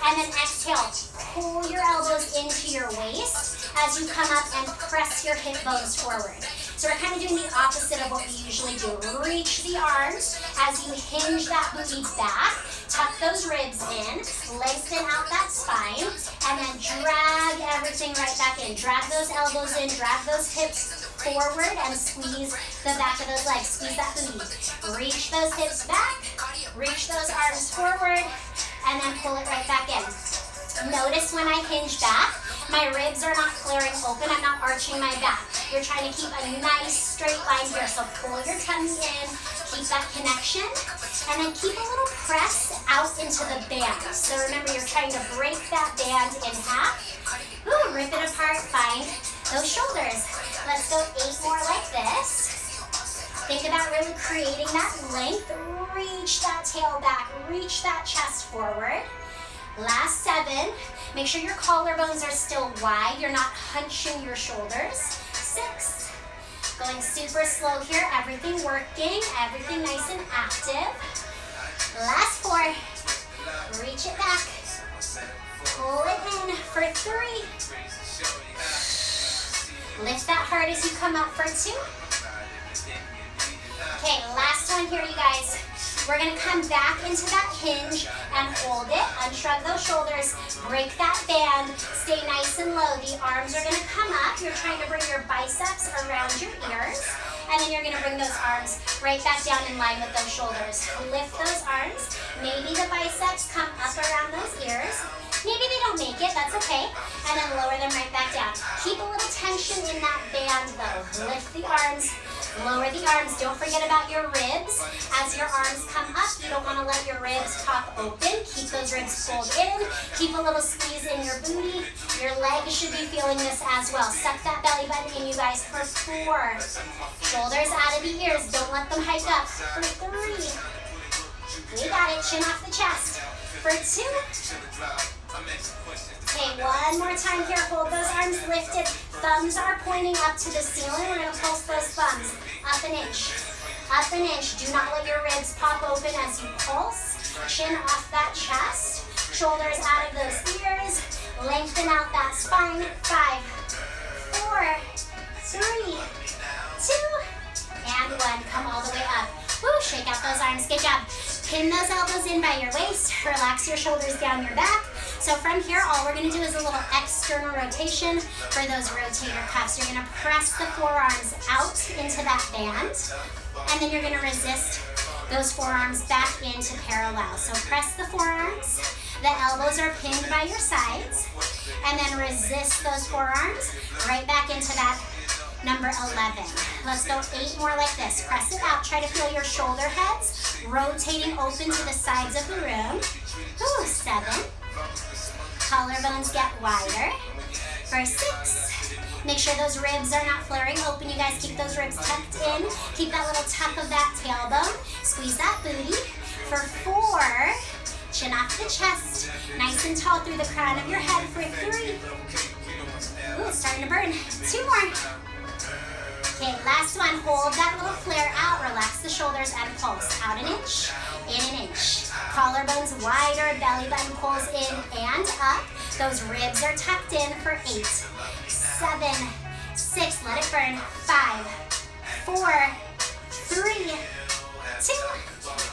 And then exhale, pull your elbows into your waist as you come up and press your hip bones forward. So we're kind of doing the opposite of what we usually do. Reach the arms as you hinge that booty back. Tuck those ribs in. Lengthen out that spine. And then drag everything right back in. Drag those elbows in. Drag those hips forward and squeeze the back of those legs. Squeeze that booty. Reach those hips back. Reach those arms forward. And then pull it right back in. Notice when I hinge back, my ribs are not flaring open. I'm not arching my back. You're trying to keep a nice straight line here. So pull your tummy in, keep that connection, and then keep a little press out into the band. So remember, you're trying to break that band in half. Ooh, rip it apart, find those shoulders. Let's go 8 more like this. Think about really creating that length. Reach that tail back, reach that chest forward. Last 7. Make sure your collarbones are still wide. You're not hunching your shoulders. 6. Going super slow here. Everything working. Everything nice and active. Last 4. Reach it back. Pull it in for 3. Lift that heart as you come up for 2. Okay, last one here, you guys. We're going to come back into that hinge and hold it. Unshrug those shoulders. Break that band. Stay nice and low. The arms are going to come up. You're trying to bring your biceps around your ears. And then you're going to bring those arms right back down in line with those shoulders. Lift those arms. Maybe the biceps come up around those ears. Maybe they don't make it. That's okay. And then lower them right back down. Keep a little tension in that band, though. Lift the arms. Lower the arms. Don't forget about your ribs. As your arms come up, you don't want to let your ribs pop open. Keep those ribs pulled in. Keep a little squeeze in your booty. Your legs should be feeling this as well. Suck that belly button in, you guys, for 4. Shoulders out of the ears. Don't let them hike up. For 3. We got it. Chin off the chest. For 2. Okay, one more time here. Hold those arms lifted. Thumbs are pointing up to the ceiling. We're going to pulse those thumbs up an inch. Up an inch. Do not let your ribs pop open as you pulse. Chin off that chest. Shoulders out of those ears. Lengthen out that spine. 5, 4, 3, 2, and 1. Come all the way up. Woo, shake out those arms. Good job. Pin those elbows in by your waist. Relax your shoulders down your back. So from here, all we're going to do is a little external rotation for those rotator cuffs. You're going to press the forearms out into that band, and then you're going to resist those forearms back into parallel. So press the forearms. The elbows are pinned by your sides, and then resist those forearms right back into that number 11. Let's go 8 more like this. Press it out. Try to feel your shoulder heads rotating open to the sides of the room. Ooh, 7. Collarbones get wider. For 6. Make sure those ribs are not flaring open. You guys keep those ribs tucked in. Keep that little tuck of that tailbone. Squeeze that booty. For 4. Chin off the chest. Nice and tall through the crown of your head. For 3. Ooh, it's starting to burn. 2 more. Okay, last one. Hold that little flare out. Relax the shoulders and pulse. Out an inch, in an inch. Collarbones wider, belly button pulls in and up. Those ribs are tucked in for 8, 7, 6. Let it burn. 5, 4, 3, 2,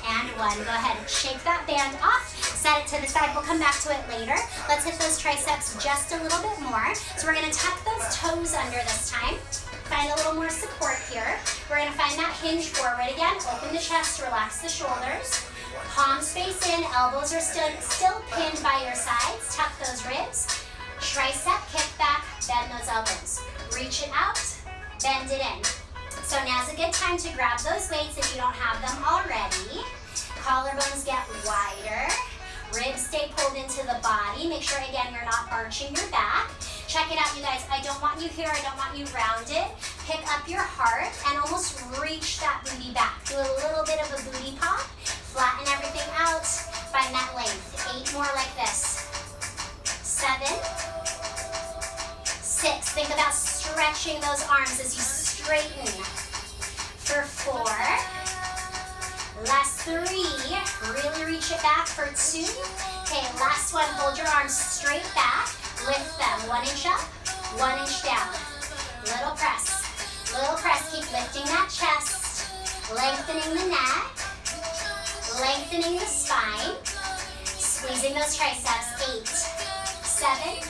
and 1. Go ahead and shake that band off. Set it to the side. We'll come back to it later. Let's hit those triceps just a little bit more. So we're going to tuck those toes under this time. Find a little more support here. We're going to find that hinge forward again. Open the chest, relax the shoulders. Palms face in, elbows are still pinned by your sides. Tuck those ribs. Tricep, kick back, bend those elbows. Reach it out, bend it in. So now's a good time to grab those weights if you don't have them already. Collarbones get wider. Ribs stay pulled into the body. Make sure, again, you're not arching your back. Check it out, you guys. I don't want you here. I don't want you rounded. Pick up your heart and almost reach that booty back. Do a little bit of a booty pop. Flatten everything out. Find that length. 8 more like this. 7, 6. Think about stretching those arms as you straighten. For 4. Last 3. Really reach it back for 2. Okay, last one. Hold your arms straight back. Lift them. 1 inch up, 1 inch down. Little press. Little press. Keep lifting that chest. Lengthening the neck. Lengthening the spine. Squeezing those triceps. 8, 7,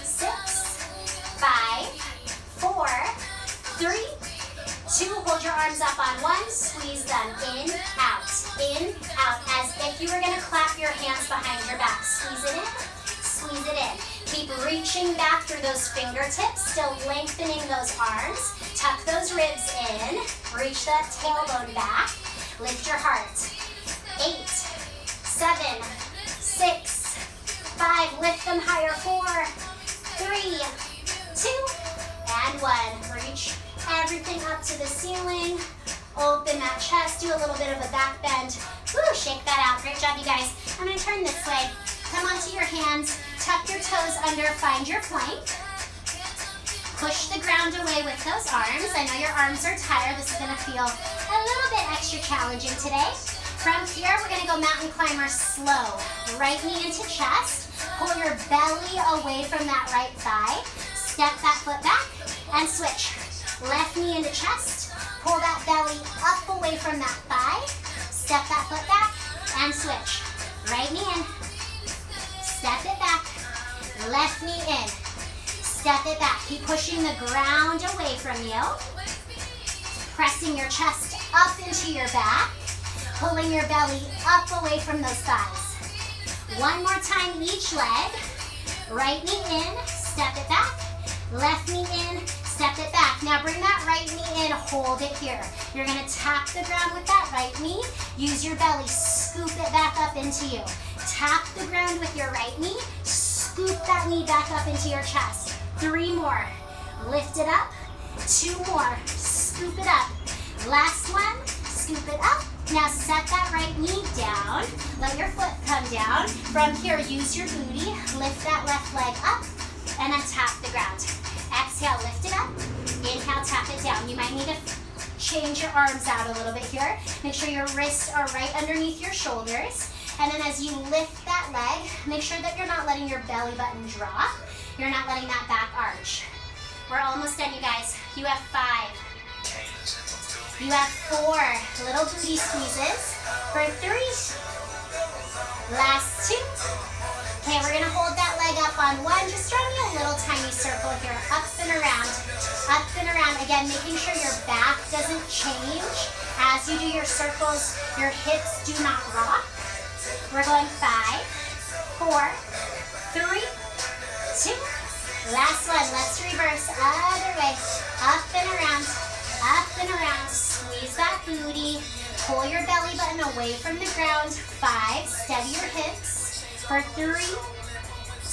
6, 5, 4, 3, 2. Hold your arms up on 1. Squeeze them in, out, as if you were going to clap your hands behind your back. Squeeze it in, squeeze it in. Keep reaching back through those fingertips, still lengthening those arms. Tuck those ribs in. Reach that tailbone back. Lift your heart. 8, 7, 6, 5. Lift them higher. 4, 3, 2, and 1. Reach everything up to the ceiling. Open that chest. Do a little bit of a back bend. Woo, shake that out. Great job, you guys. I'm going to turn this way. Come onto your hands. Tuck your toes under. Find your plank. Push the ground away with those arms. I know your arms are tired. This is going to feel a little bit extra challenging today. From here, we're going to go mountain climber slow. Right knee into chest. Pull your belly away from that right thigh. Step that foot back and switch. Left knee into chest. Pull that belly up away from that thigh. Step that foot back and switch. Right knee in. Step it back. Left knee in. Step it back. Keep pushing the ground away from you. Pressing your chest up into your back. Pulling your belly up away from those thighs. 1 more time each leg. Right knee in. Step it back. Left knee in. Step it back. Now bring that right knee in. Hold it here. You're going to tap the ground with that right knee. Use your belly. Scoop it back up into you. Tap the ground with your right knee. Scoop that knee back up into your chest. 3 more. Lift it up. 2 more. Scoop it up. Last one. Scoop it up. Now set that right knee down. Let your foot come down. From here, use your booty. Lift that left leg up and then tap the ground. Exhale, lift it up. Inhale, tap it down. You might need to change your arms out a little bit here. Make sure your wrists are right underneath your shoulders. And then as you lift that leg, make sure that you're not letting your belly button drop. You're not letting that back arch. We're almost done, you guys. You have 5. You have 4 little booty squeezes. For 3. Last 2. Okay, we're gonna hold that leg up on 1. Just draw me a little tiny circle here, up and around. Up and around. Again, making sure your back doesn't change. As you do your circles, your hips do not rock. We're going 5, 4, 3, 2. Last one. Let's reverse. Other way. Up and around. Up and around. Squeeze that booty. Pull your belly button away from the ground. 5. Steady your hips. For 3,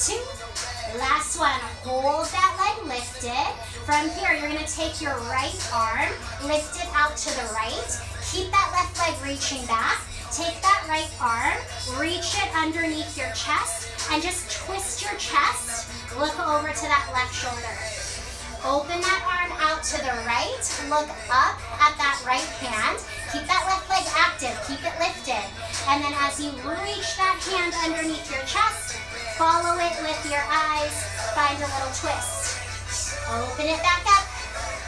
2. Last one. Hold that leg lifted. From here, you're going to take your right arm, lift it out to the right. Keep that left leg reaching back. Take that right arm, reach it underneath your chest, and just twist your chest. Look over to that left shoulder. Open that arm out to the right. Look up at that right hand. Keep that left leg active. Keep it lifted. And then as you reach that hand underneath your chest, follow it with your eyes. Find a little twist. Open it back up.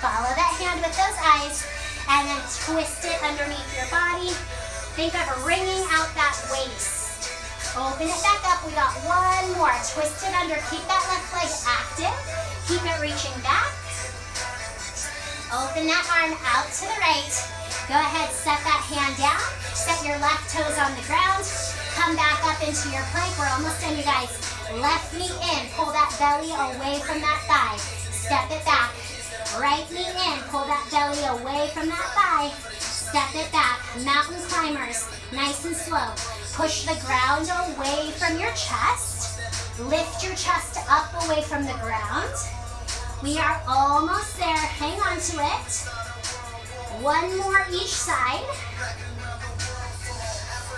Follow that hand with those eyes. And then twist it underneath your body. Think of wringing out that waist. Open it back up. We got 1 more. Twist it under. Keep that left leg active. Keep it reaching back. Open that arm out to the right. Go ahead, set that hand down. Set your left toes on the ground. Come back up into your plank. We're almost done, you guys. Left knee in. Pull that belly away from that thigh. Step it back. Right knee in. Pull that belly away from that thigh. Step it back. Mountain climbers. Nice and slow. Push the ground away from your chest. Lift your chest up away from the ground. We are almost there. Hang on to it. 1 more each side.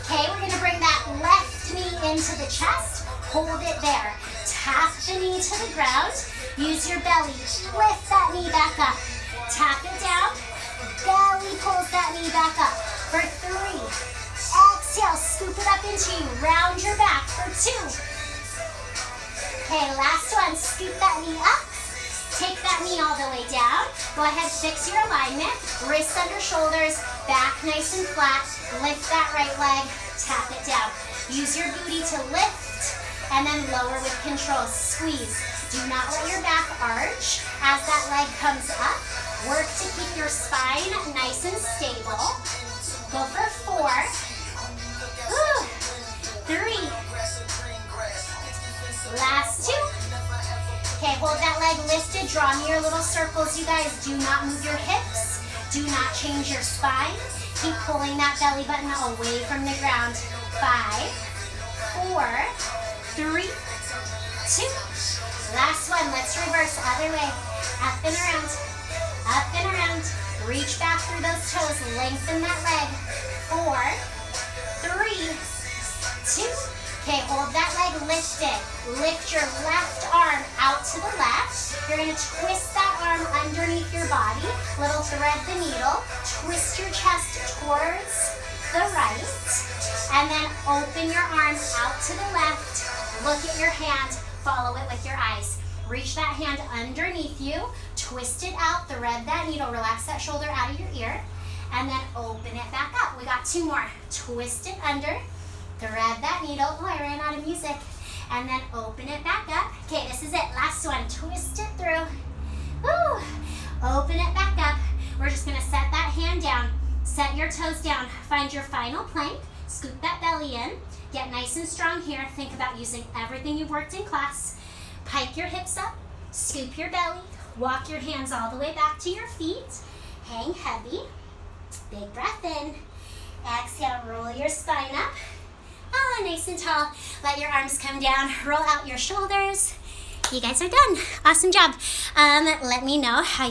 Okay, we're going to bring that left knee into the chest. Hold it there. Tap the knee to the ground. Use your belly. Lift that knee back up. Tap it down. Belly pulls that knee back up. For 3. Exhale, scoop it up into you. Round your back. For 2. Okay, last one. Scoop that knee up. Take that knee all the way down. Go ahead, fix your alignment. Wrists under shoulders. Back nice and flat. Lift that right leg. Tap it down. Use your booty to lift and then lower with control. Squeeze. Do not let your back arch as that leg comes up. Work to keep your spine nice and stable. Go for 4. 3. Last 2. Okay, hold that leg lifted. Draw me your little circles, you guys. Do not move your hips. Do not change your spine. Keep pulling that belly button away from the ground. 5, 4, 3, 2. Last one. Let's reverse. Other way. Up and around. Up and around. Reach back through those toes. Lengthen that leg. 4, 3, 2. Okay, hold that leg lifted. Lift your left arm out to the left. You're going to twist that arm underneath your body. Little thread the needle. Twist your chest towards the right. And then open your arm out to the left. Look at your hand. Follow it with your eyes. Reach that hand underneath you. Twist it out. Thread that needle. Relax that shoulder out of your ear. And then open it back up. We got 2 more. Twist it under. Thread that needle. Oh, I ran out of music. And then open it back up. Okay, this is it. Last one. Twist it through. Woo! Open it back up. We're just going to set that hand down. Set your toes down. Find your final plank. Scoop that belly in. Get nice and strong here. Think about using everything you've worked in class. Pike your hips up. Scoop your belly. Walk your hands all the way back to your feet. Hang heavy. Big breath in. Exhale, roll your spine up. Ah, nice and tall. Let your arms come down. Roll out your shoulders. You guys are done. Awesome job. Let me know how